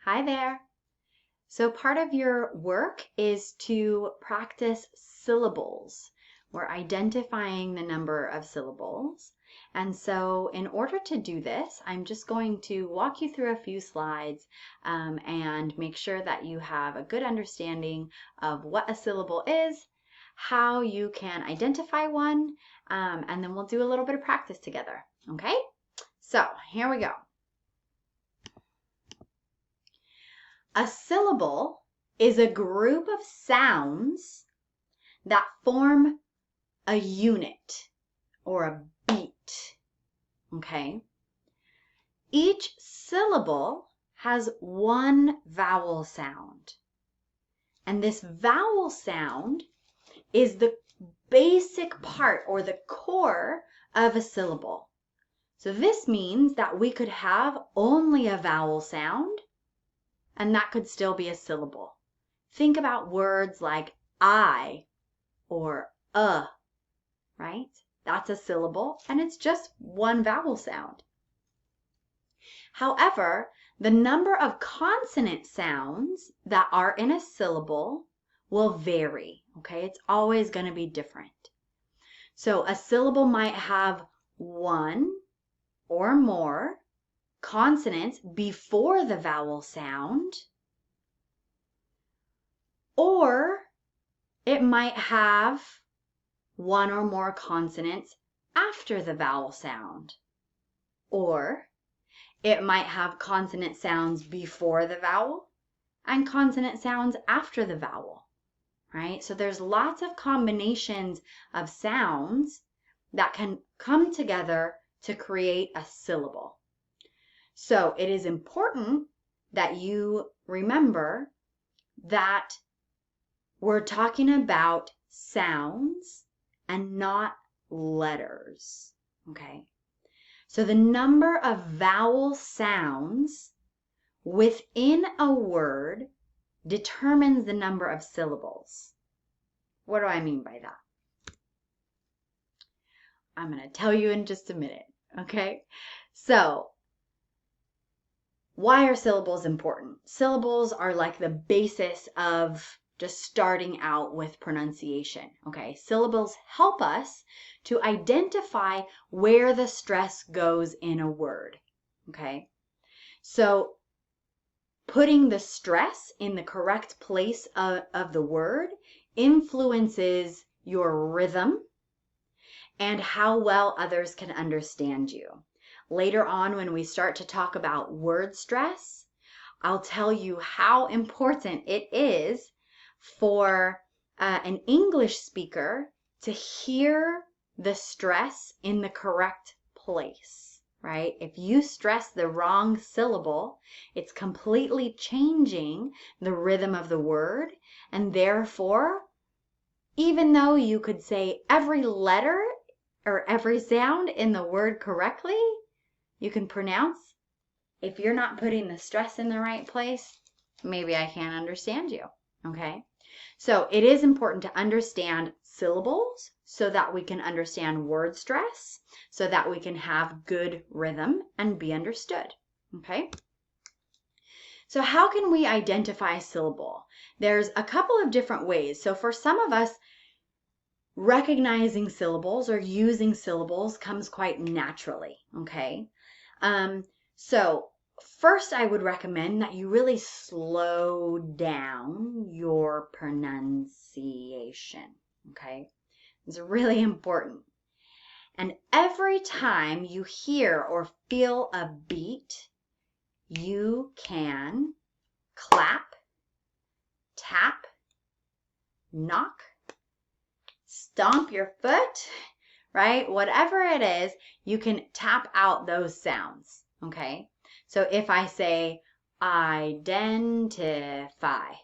Hi there. So part of your work is to practice syllables. We're identifying the number of syllables. And so in order to do this, I'm just going to walk you through a few slides and make sure that you have a good understanding of what a syllable is, how you can identify one, and then we'll do a little bit of practice together. Okay? So here we go. A syllable is a group of sounds that form a unit or a beat, okay? Each syllable has one vowel sound, and this vowel sound is the basic part or the core of a syllable. So this means that we could have only a vowel sound, and that could still be a syllable. Think about words like I or right? That's a syllable, and it's just one vowel sound. However, the number of consonant sounds that are in a syllable will vary, okay? It's always going to be different. So a syllable might have one or more consonants before the vowel sound, or it might have one or more consonants after the vowel sound, or it might have consonant sounds before the vowel and consonant sounds after the vowel, right? So there's lots of combinations of sounds that can come together to create a syllable. So it is important that you remember that we're talking about sounds and not letters, okay? So the number of vowel sounds within a word determines the number of syllables. What do I mean by that? I'm going to tell you in just a minute, okay? So why are syllables important? Syllables are like the basis of just starting out with pronunciation, okay? Syllables help us to identify where the stress goes in a word, okay? So putting the stress in the correct place of the word influences your rhythm and how well others can understand you. Later on, when we start to talk about word stress, I'll tell you how important it is for an English speaker to hear the stress in the correct place, right? If you stress the wrong syllable, it's completely changing the rhythm of the word, and therefore, even though you could say every letter or every sound in the word correctly, you can pronounce, if you're not putting the stress in the right place, maybe I can't understand you, okay? So it is important to understand syllables so that we can understand word stress, so that we can have good rhythm and be understood, okay? So how can we identify a syllable? There's a couple of different ways. So for some of us, recognizing syllables or using syllables comes quite naturally, okay? So first I would recommend that you really slow down your pronunciation, okay? It's really important. And every time you hear or feel a beat, you can clap, tap, knock, stomp your foot, right? Whatever it is, you can tap out those sounds, okay? So if I say identify,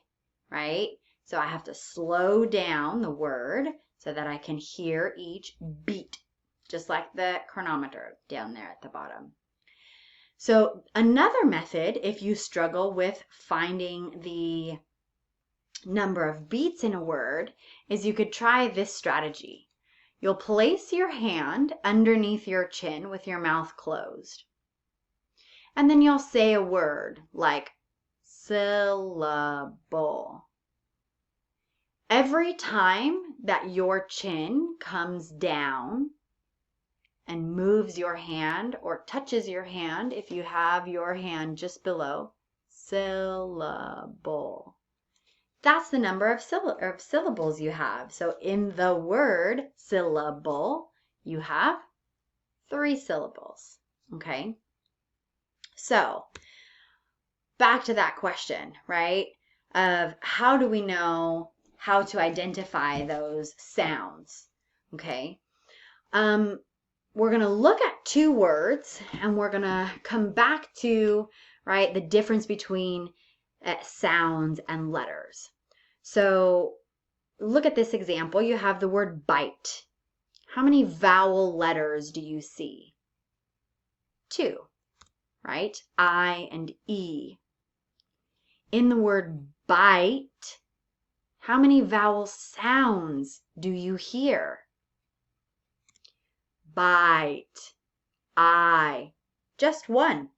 right? So I have to slow down the word so that I can hear each beat, just like the chronometer down there at the bottom. So another method, if you struggle with finding the number of beats in a word, is you could try this strategy. You'll place your hand underneath your chin with your mouth closed. And then you'll say a word like syllable. Every time that your chin comes down and moves your hand or touches your hand, if you have your hand just below, syllable. That's the number of syllables you have. So in the word syllable, you have 3 syllables, okay? So back to that question, right? Of how do we know how to identify those sounds, okay? We're going to look at 2 words and we're going to come back to, right, the difference between sounds and letters. So look at this example. You have the word bite. How many vowel letters do you see? 2, right? I and E. In the word bite, how many vowel sounds do you hear? Bite, I, just 1.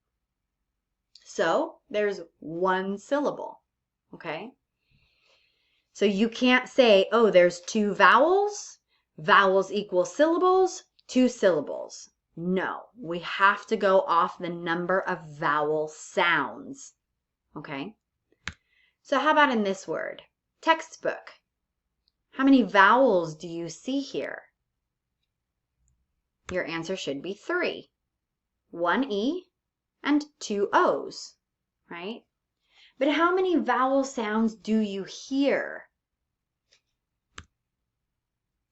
So there's 1 syllable, okay? So you can't say, oh, there's 2 vowels, vowels equal syllables, 2 syllables. No, we have to go off the number of vowel sounds, okay? So how about in this word, textbook? How many vowels do you see here? Your answer should be 3. 1 E and 2 O's, right? But how many vowel sounds do you hear?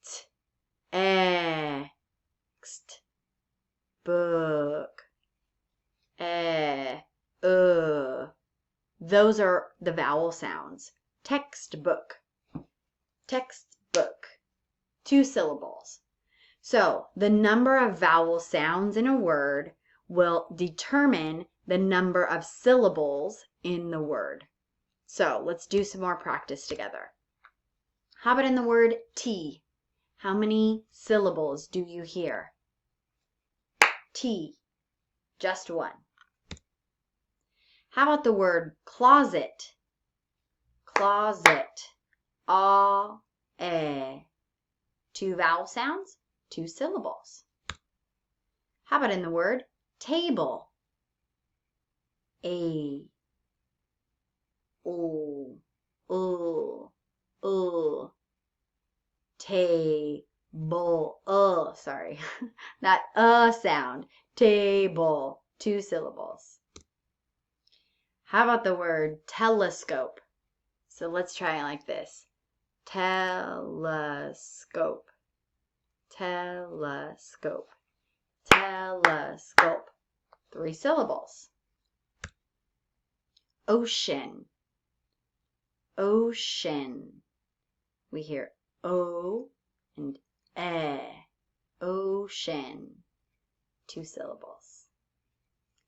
T, text, book, Those are the vowel sounds. Textbook, textbook, 2 syllables. So the number of vowel sounds in a word will determine the number of syllables in the word. So let's do some more practice together. How about in the word tea? How many syllables do you hear? Tea, just 1. How about the word closet? Closet, a. 2 vowel sounds, 2 syllables. How about in the word table? A, o, table, sorry, that sound, table, 2 syllables. How about the word telescope? So let's try it like this. Telescope, telescope, telescope, 3 syllables. Ocean, ocean. We hear O and E, ocean, 2 syllables.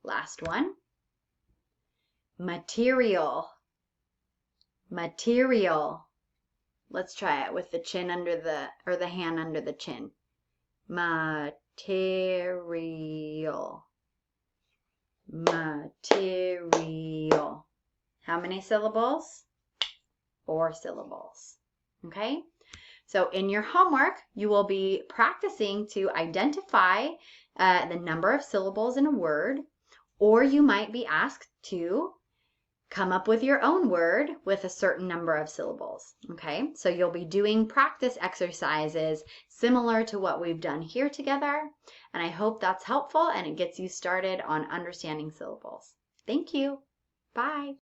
Last one. Material, material. Let's try it with the chin under the, or the hand under the chin. Material, material. How many syllables? 4 syllables. Okay? So in your homework, you will be practicing to identify the number of syllables in a word, or you might be asked to come up with your own word with a certain number of syllables, okay? So you'll be doing practice exercises similar to what we've done here together, and I hope that's helpful and it gets you started on understanding syllables. Thank you. Bye.